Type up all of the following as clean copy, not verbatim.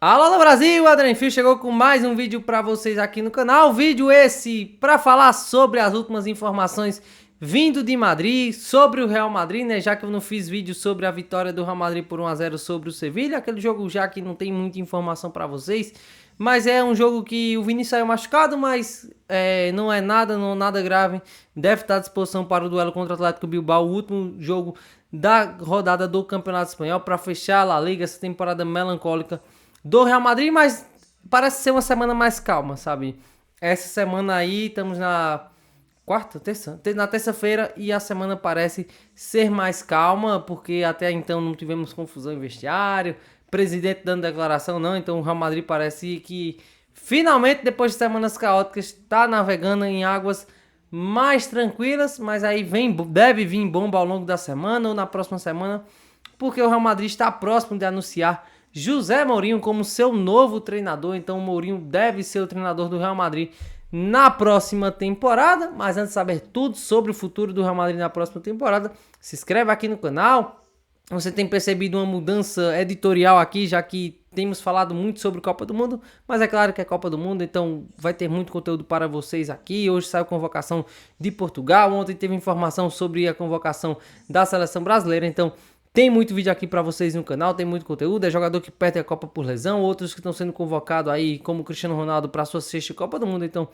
Alô Brasil, Adrian Fio chegou com mais um vídeo para vocês aqui no canal. Vídeo esse para falar sobre as últimas informações vindo de Madrid, sobre o Real Madrid, né? Já que eu não fiz vídeo sobre a vitória do Real Madrid por 1 a 0 sobre o Sevilla, aquele jogo já que não tem muita informação para vocês, mas é um jogo que o Vini saiu machucado, mas não é nada grave. Deve estar à disposição para o duelo contra o Atlético Bilbao, o último jogo da rodada do Campeonato Espanhol para fechar a La Liga, essa temporada melancólica do Real Madrid, mas parece ser uma semana mais calma, sabe? Essa semana aí, estamos na na terça-feira, e a semana parece ser mais calma, porque até então não tivemos confusão em vestiário, presidente dando declaração não, então o Real Madrid parece que finalmente, depois de semanas caóticas, está navegando em águas mais tranquilas, mas aí deve vir bomba ao longo da semana ou na próxima semana, porque o Real Madrid está próximo de anunciar José Mourinho como seu novo treinador. Então o Mourinho deve ser o treinador do Real Madrid na próxima temporada. Mas antes de saber tudo sobre o futuro do Real Madrid na próxima temporada, se inscreve aqui no canal. Você tem percebido uma mudança editorial aqui, já que temos falado muito sobre Copa do Mundo, mas é claro que é Copa do Mundo, então vai ter muito conteúdo para vocês aqui. Hoje saiu a convocação de Portugal, ontem teve informação sobre a convocação da seleção brasileira, então tem muito vídeo aqui para vocês no canal, tem muito conteúdo. É jogador que perde a Copa por lesão, outros que estão sendo convocados aí, como o Cristiano Ronaldo, para a sua sexta Copa do Mundo. Então,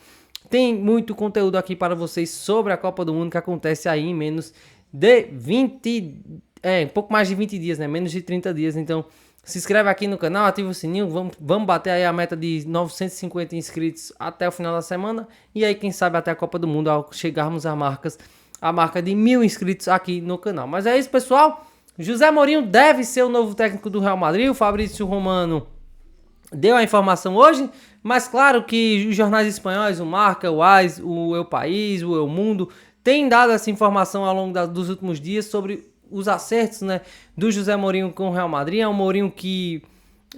tem muito conteúdo aqui para vocês sobre a Copa do Mundo, que acontece aí em menos de pouco mais de 20 dias, né? Menos de 30 dias. Então, se inscreve aqui no canal, ativa o sininho. Vamos bater aí a meta de 950 inscritos até o final da semana. E aí, quem sabe, até a Copa do Mundo, ao chegarmos a marca de 1000 inscritos aqui no canal. Mas é isso, pessoal. José Mourinho deve ser o novo técnico do Real Madrid. O Fabrício Romano deu a informação hoje, mas claro que os jornais espanhóis, o Marca, o AS, o El País, o El Mundo, têm dado essa informação ao longo dos últimos dias sobre os acertos, né, do José Mourinho com o Real Madrid. É um Mourinho que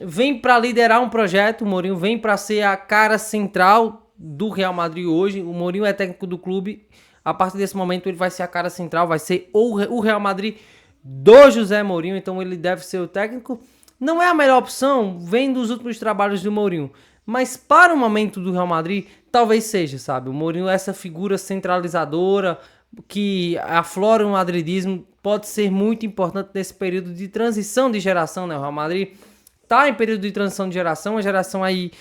vem para liderar um projeto, o Mourinho vem para ser a cara central do Real Madrid hoje. O Mourinho é técnico do clube. A partir desse momento ele vai ser a cara central, vai ser o Real Madrid do José Mourinho, então ele deve ser o técnico. Não é a melhor opção, vem dos últimos trabalhos do Mourinho, mas para o momento do Real Madrid, talvez seja, sabe? O Mourinho é essa figura centralizadora que aflora o madridismo, pode ser muito importante nesse período de transição de geração, né? O Real Madrid tá em período de transição de geração, uma geração aí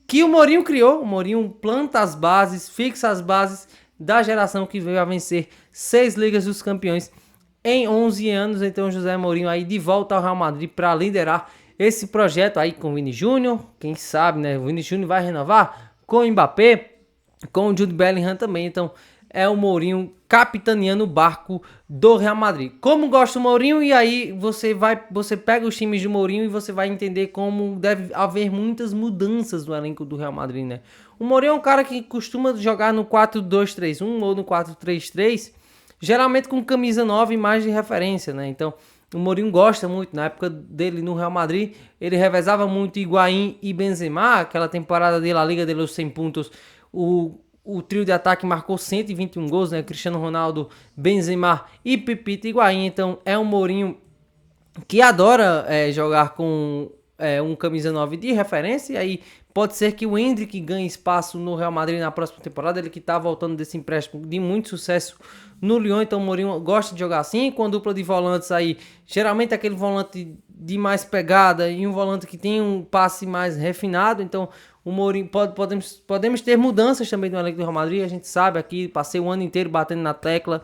que o Mourinho criou. O Mourinho planta as bases, fixa as bases da geração que veio a vencer 6 Ligas dos Campeões em 11 anos. Então José Mourinho aí de volta ao Real Madrid para liderar esse projeto aí com o Vini Júnior. Quem sabe, né? O Vini Júnior vai renovar com o Mbappé, com o Jude Bellingham também. Então é o Mourinho capitaneando o barco do Real Madrid. Como gosta o Mourinho, e aí você pega os times de Mourinho e você vai entender como deve haver muitas mudanças no elenco do Real Madrid, né? O Mourinho é um cara que costuma jogar no 4-2-3-1 ou no 4-3-3, geralmente com camisa 9 e mais de referência, né? Então, o Mourinho gosta muito. Na época dele no Real Madrid, ele revezava muito Higuaín e Benzema. Aquela temporada dele, a Liga de los 100 pontos, o trio de ataque marcou 121 gols, né? Cristiano Ronaldo, Benzema e Pepito Higuaín. Então, é um Mourinho que adora jogar com um camisa 9 de referência. E aí pode ser que o Endrick ganhe espaço no Real Madrid na próxima temporada. Ele que está voltando desse empréstimo de muito sucesso no Lyon. Então o Mourinho gosta de jogar assim, com a dupla de volantes aí, geralmente aquele volante de mais pegada e um volante que tem um passe mais refinado. Então o Mourinho podemos ter mudanças também no elenco do Real Madrid. A gente sabe aqui, passei o ano inteiro batendo na tecla,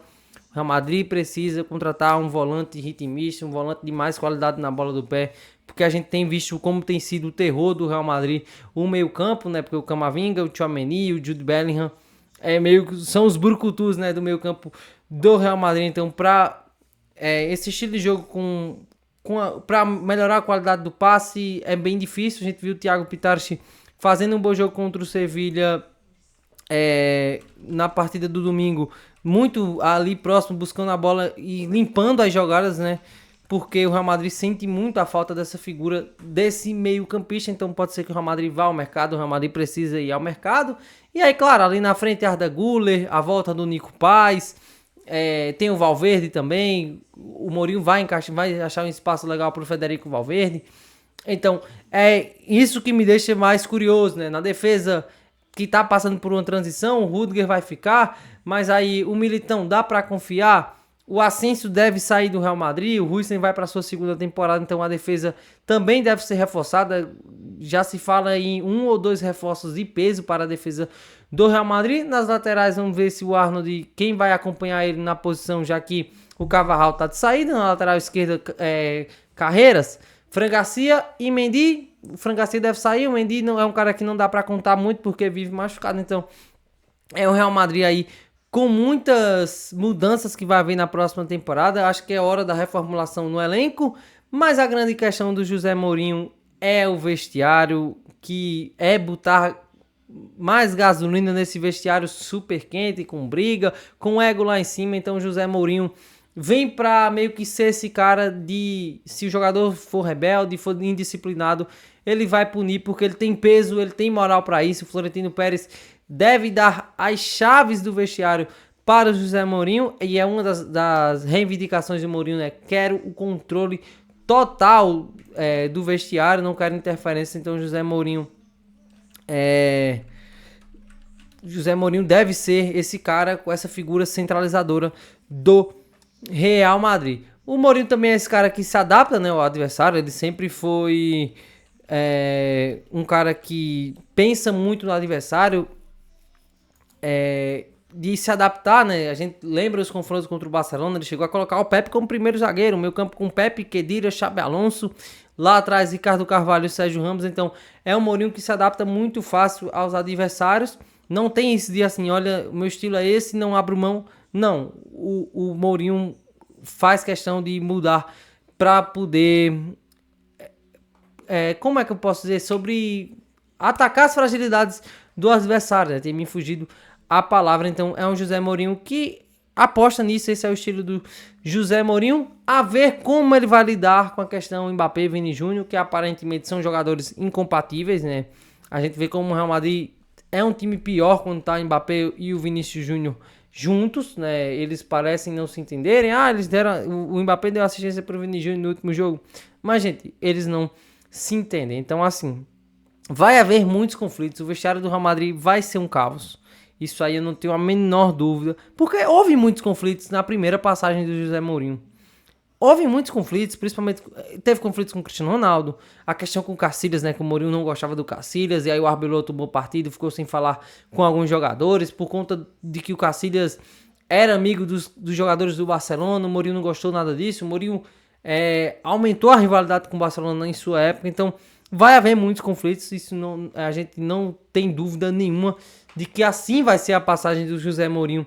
o Real Madrid precisa contratar um volante ritmista, um volante de mais qualidade na bola do pé, porque a gente tem visto como tem sido o terror do Real Madrid o meio campo, né? Porque o Camavinga, o Tchouaméni, o Jude Bellingham são os brucutus, né, do meio campo do Real Madrid. Então, para esse estilo de jogo para melhorar a qualidade do passe é bem difícil. A gente viu o Thiago Pitarchi fazendo um bom jogo contra o Sevilla na partida do domingo, muito ali próximo, buscando a bola e limpando as jogadas, né? Porque o Real Madrid sente muito a falta dessa figura, desse meio campista. Então pode ser que o Real Madrid vá ao mercado, o Real Madrid precisa ir ao mercado. E aí, claro, ali na frente Arda Güler, a volta do Nico Paz, tem o Valverde também. O Mourinho vai achar um espaço legal para o Federico Valverde. Então, é isso que me deixa mais curioso, né? Na defesa que tá passando por uma transição, o Rudiger vai ficar, mas aí o Militão dá para confiar? O Asensio deve sair do Real Madrid, o Huijsen vai para sua segunda temporada, então a defesa também deve ser reforçada. Já se fala em 1 ou 2 reforços de peso para a defesa do Real Madrid. Nas laterais, vamos ver se o Arnold, quem vai acompanhar ele na posição, já que o Carvajal tá de saída. Na lateral esquerda, Carreiras, Fran Garcia e Mendy. O Fran Garcia deve sair, o Mendy não é um cara que não dá para contar muito porque vive machucado, então é o Real Madrid aí com muitas mudanças que vai haver na próxima temporada. Acho que é hora da reformulação no elenco, mas a grande questão do José Mourinho é o vestiário, que é botar mais gasolina nesse vestiário super quente, com briga, com ego lá em cima. Então José Mourinho vem para meio que ser esse cara de, se o jogador for rebelde, for indisciplinado, ele vai punir porque ele tem peso, ele tem moral para isso. O Florentino Pérez deve dar as chaves do vestiário para o José Mourinho, e é uma das reivindicações do Mourinho, né? Quero o controle total do vestiário, não quero interferência. Então José Mourinho deve ser esse cara com essa figura centralizadora do Real Madrid. O Mourinho também é esse cara que se adapta, né, ao adversário. Ele sempre foi um cara que pensa muito no adversário, de se adaptar, né? A gente lembra os confrontos contra o Barcelona, ele chegou a colocar o Pepe como primeiro zagueiro, o meio campo com Pepe, Khedira, Xabi Alonso, lá atrás Ricardo Carvalho e Sérgio Ramos. Então é um Mourinho que se adapta muito fácil aos adversários, não tem esse dia assim, olha, o meu estilo é esse, não abro mão. Não, o Mourinho faz questão de mudar para poder, como é que eu posso dizer, sobre atacar as fragilidades do adversário, né? Tem me fugido a palavra. Então é um José Mourinho que aposta nisso. Esse é o estilo do José Mourinho. A ver como ele vai lidar com a questão Mbappé e Vini Júnior, que aparentemente são jogadores incompatíveis, né? A gente vê como o Real Madrid é um time pior quando tá o Mbappé e o Vinícius Júnior juntos, né? Eles parecem não se entenderem. Eles deram, o Mbappé deu assistência pro Vini Júnior no último jogo, mas gente, eles não se entendem. Então assim, vai haver muitos conflitos. O vestiário do Real Madrid vai ser um caos. Isso aí eu não tenho a menor dúvida, porque houve muitos conflitos na primeira passagem do José Mourinho. Houve muitos conflitos, principalmente teve conflitos com o Cristiano Ronaldo, a questão com o Casillas, né, que o Mourinho não gostava do Casillas, e aí o Arbeloa tomou partido, ficou sem falar com alguns jogadores, por conta de que o Casillas era amigo dos jogadores do Barcelona. O Mourinho não gostou nada disso. O Mourinho aumentou a rivalidade com o Barcelona em sua época, então vai haver muitos conflitos. Isso não, a gente não tem dúvida nenhuma de que assim vai ser a passagem do José Mourinho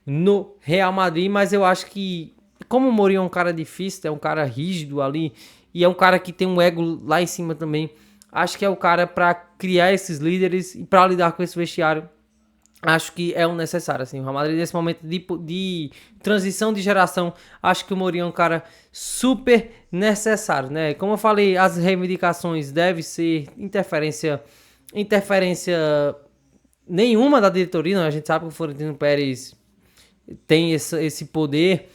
no Real Madrid, mas eu acho que, como o Mourinho é um cara difícil, é um cara rígido ali, e é um cara que tem um ego lá em cima também, acho que é o cara para criar esses líderes e para lidar com esse vestiário. Acho que é um necessário, assim. O Real Madrid, nesse momento de transição de geração, acho que o Mourinho é um cara super necessário, né? Como eu falei, as reivindicações devem ser interferência nenhuma da diretoria, né? A gente sabe que o Florentino Pérez tem esse poder.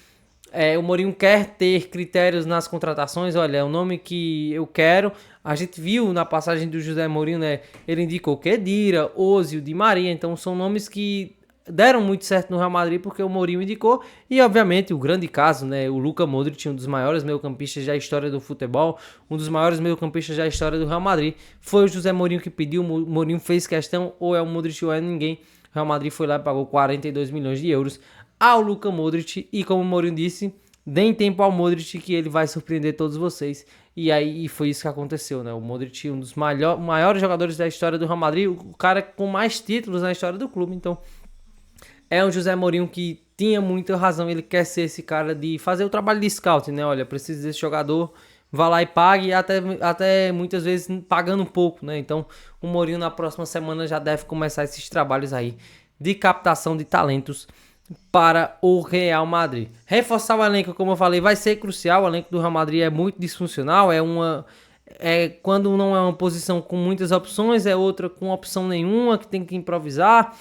O Mourinho quer ter critérios nas contratações. Olha, é o nome que eu quero. A gente viu na passagem do José Mourinho, né? Ele indicou Khedira, Ozil, Di Maria. Então são nomes que deram muito certo no Real Madrid porque o Mourinho indicou. E obviamente o grande caso, né? O Luka Modric, um dos maiores meio-campistas da história do futebol, um dos maiores meio-campistas da história do Real Madrid. Foi o José Mourinho que pediu. O Mourinho fez questão, ou é o Modric ou é ninguém. O Real Madrid foi lá e pagou 42 milhões de euros ao Luka Modric, e como o Mourinho disse, deem tempo ao Modric que ele vai surpreender todos vocês. E aí foi isso que aconteceu, né? O Modric, um dos maiores jogadores da história do Real Madrid, o cara com mais títulos na história do clube. Então é um José Mourinho que tinha muita razão. Ele quer ser esse cara de fazer o trabalho de scouting, né? Olha, preciso desse jogador, vá lá e pague, até muitas vezes pagando um pouco, né? Então o Mourinho na próxima semana já deve começar esses trabalhos aí de captação de talentos para o Real Madrid. Reforçar o elenco, como eu falei, vai ser crucial. O elenco do Real Madrid é muito disfuncional. Quando não é uma posição com muitas opções, é outra com opção nenhuma, que tem que improvisar.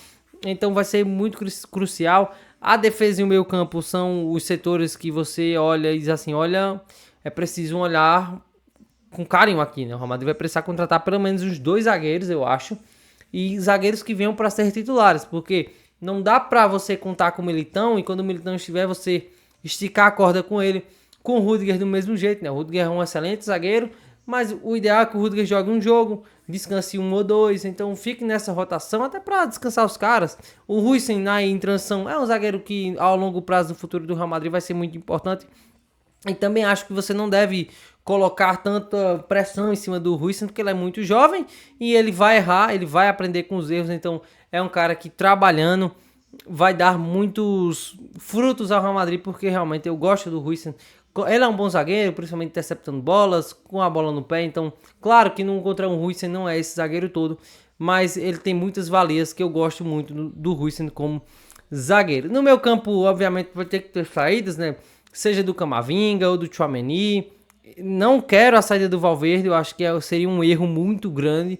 Então vai ser muito crucial. A defesa e o meio campo são os setores que você olha e diz assim, olha, é preciso um olhar com carinho aqui, né? O Real Madrid vai precisar contratar pelo menos uns 2 zagueiros, eu acho, e zagueiros que venham para ser titulares, porque não dá para você contar com o Militão e quando o Militão estiver, você esticar a corda com ele, com o Rüdiger do mesmo jeito, né? O Rüdiger é um excelente zagueiro, mas o ideal é que o Rüdiger jogue um jogo, descanse um ou dois, então fique nessa rotação até para descansar os caras. O Huijsen em transição é um zagueiro que ao longo prazo no futuro do Real Madrid vai ser muito importante. E também acho que você não deve colocar tanta pressão em cima do Huijsen, porque ele é muito jovem e ele vai errar, ele vai aprender com os erros, então é um cara que trabalhando vai dar muitos frutos ao Real Madrid, porque realmente eu gosto do Huijsen. Ele é um bom zagueiro, principalmente interceptando bolas, com a bola no pé, então claro que não contra um Huijsen não é esse zagueiro todo, mas ele tem muitas valias que eu gosto muito do Huijsen como zagueiro. No meu campo, obviamente, vai ter que ter saídas, né? Seja do Camavinga ou do Tchouaméni. Não quero a saída do Valverde, eu acho que seria um erro muito grande.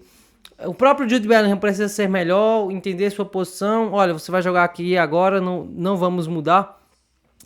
O próprio Jude Bellingham precisa ser melhor, entender sua posição. Olha, você vai jogar aqui agora, não vamos mudar.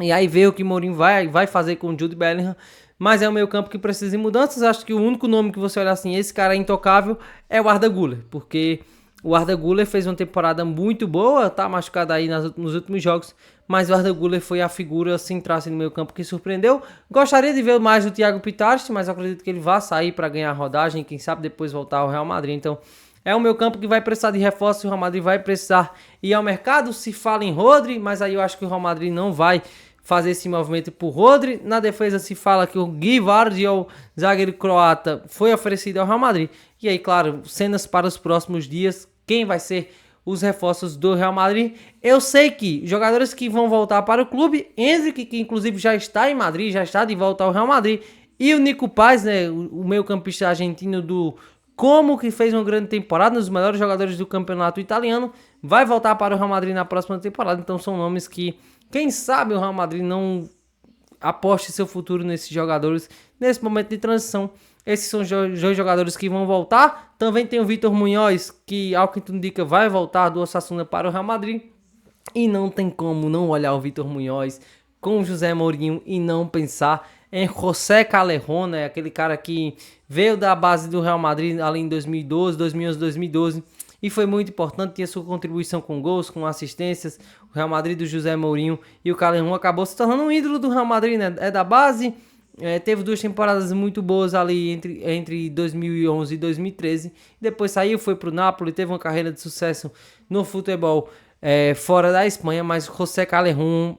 E aí ver o que Mourinho vai fazer com o Jude Bellingham. Mas é o meio campo que precisa de mudanças. Acho que o único nome que você olhar assim, esse cara é intocável, é o Arda Güler. Porque o Arda Güler fez uma temporada muito boa, tá machucado aí nos últimos jogos. Mas o Arda Güler foi a figura central assim, no meio campo que surpreendeu. Gostaria de ver mais do Thiago Pitastri, mas eu acredito que ele vai sair para ganhar rodagem. Quem sabe depois voltar ao Real Madrid. Então é o meu campo que vai precisar de reforço. O Real Madrid vai precisar ir ao mercado. Se fala em Rodri, mas aí eu acho que o Real Madrid não vai fazer esse movimento por Rodri. Na defesa se fala que o Guy Vardiol, zagueiro croata, foi oferecido ao Real Madrid. E aí, claro, cenas para os próximos dias. Quem vai ser os reforços do Real Madrid? Eu sei que jogadores que vão voltar para o clube, Endrick, que inclusive já está em Madrid, já está de volta ao Real Madrid, e o Nico Paz, né, o meio-campista argentino do Como, que fez uma grande temporada, um dos melhores jogadores do campeonato italiano, vai voltar para o Real Madrid na próxima temporada. Então são nomes que, quem sabe o Real Madrid não aposte seu futuro nesses jogadores nesse momento de transição. Esses são os dois jogadores que vão voltar. Também tem o Vítor Munhoz, que ao que tudo indica vai voltar do Osasuna para o Real Madrid. E não tem como não olhar o Vítor Munhoz com o José Mourinho e não pensar em José Callejon, né? Aquele cara que veio da base do Real Madrid ali em 2012, 2011, 2012 e foi muito importante, tinha sua contribuição com gols, com assistências. O Real Madrid do José Mourinho e o Callejon acabou se tornando um ídolo do Real Madrid, né? É da base. Teve 2 temporadas muito boas ali entre 2011 e 2013. Depois saiu, foi para o Napoli, teve uma carreira de sucesso no futebol fora da Espanha. Mas José Callejon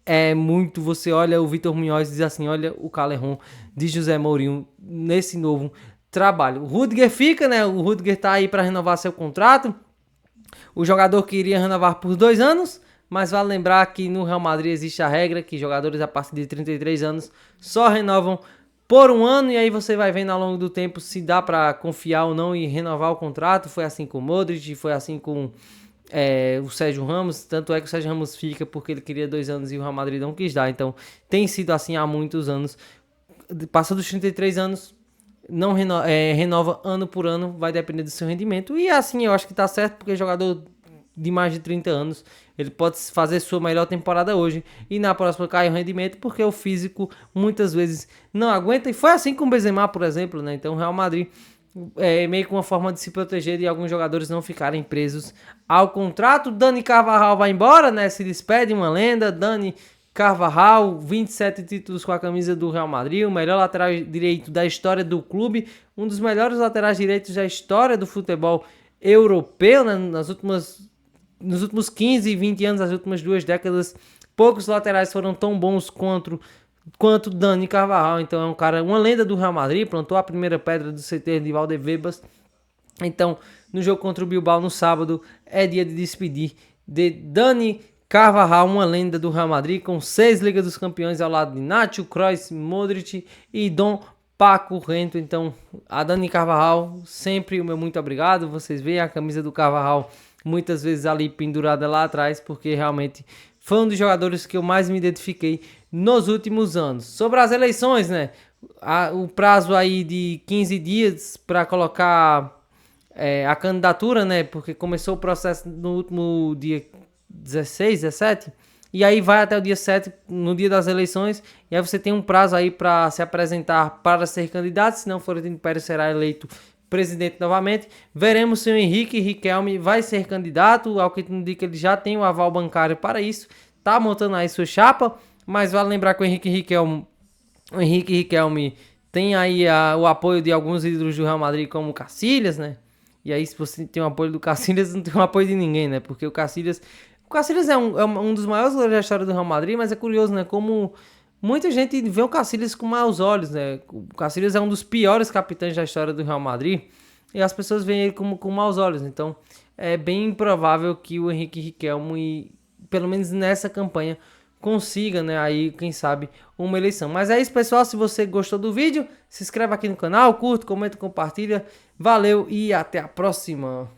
é muito... Você olha o Vítor Munhoz e diz assim, olha o Callejon de José Mourinho nesse novo trabalho. O Rüdiger fica, né? O Rüdiger tá aí para renovar seu contrato. O jogador queria renovar por 2 anos... Mas vale lembrar que no Real Madrid existe a regra que jogadores a partir de 33 anos só renovam por 1 ano. E aí você vai vendo ao longo do tempo se dá para confiar ou não e renovar o contrato. Foi assim com o Modric, foi assim com o Sérgio Ramos. Tanto é que o Sérgio Ramos fica porque ele queria 2 anos e o Real Madrid não quis dar. Então tem sido assim há muitos anos. Passou dos 33 anos, não renova ano por ano, vai depender do seu rendimento. E assim eu acho que tá certo, porque jogador de mais de 30 anos, ele pode fazer sua melhor temporada hoje e na próxima cai o rendimento, porque o físico muitas vezes não aguenta, e foi assim com o Benzema, por exemplo, né? Então o Real Madrid é meio que uma forma de se proteger de alguns jogadores não ficarem presos ao contrato. Dani Carvajal vai embora, né? Se despede, uma lenda. Dani Carvajal, 27 títulos com a camisa do Real Madrid, o melhor lateral direito da história do clube, um dos melhores laterais direitos da história do futebol europeu, né? Nos últimos 15, 20 anos, as últimas 2 décadas, poucos laterais foram tão bons quanto Dani Carvajal. Então é um cara, uma lenda do Real Madrid, plantou a primeira pedra do CT de Valdebebas. Então, no jogo contra o Bilbao no sábado, é dia de despedir de Dani Carvajal, uma lenda do Real Madrid, com 6 Ligas dos Campeões ao lado de Nacho, Kroos, Modric e Dom Paco Rento. Então, a Dani Carvajal, sempre o meu muito obrigado. Vocês veem a camisa do Carvajal muitas vezes ali pendurada lá atrás, porque realmente foi um dos jogadores que eu mais me identifiquei nos últimos anos. Sobre as eleições, né? O prazo aí de 15 dias para colocar a candidatura, né? Porque começou o processo no último dia 16, 17. e aí vai até o dia 7, no dia das eleições, e aí você tem um prazo aí para se apresentar para ser candidato, se não Florentino Pérez será eleito presidente novamente. Veremos se o Henrique Riquelme vai ser candidato, ao que indica ele já tem o aval bancário para isso, tá montando aí sua chapa, mas vale lembrar que o Henrique Riquelme tem aí o apoio de alguns ídolos do Real Madrid, como o Casillas, né? E aí, se você tem o apoio do Casillas, não tem o apoio de ninguém, né? Porque o Casillas é um dos maiores goleiros da história do Real Madrid, mas é curioso, né? Como muita gente vê o Casillas com maus olhos, né? O Casillas é um dos piores capitães da história do Real Madrid e as pessoas veem ele com maus olhos. Então, é bem improvável que o Henrique Riquelme, pelo menos nessa campanha, consiga, né, aí, quem sabe, uma eleição. Mas é isso, pessoal. Se você gostou do vídeo, se inscreve aqui no canal, curta, comenta, compartilha. Valeu e até a próxima!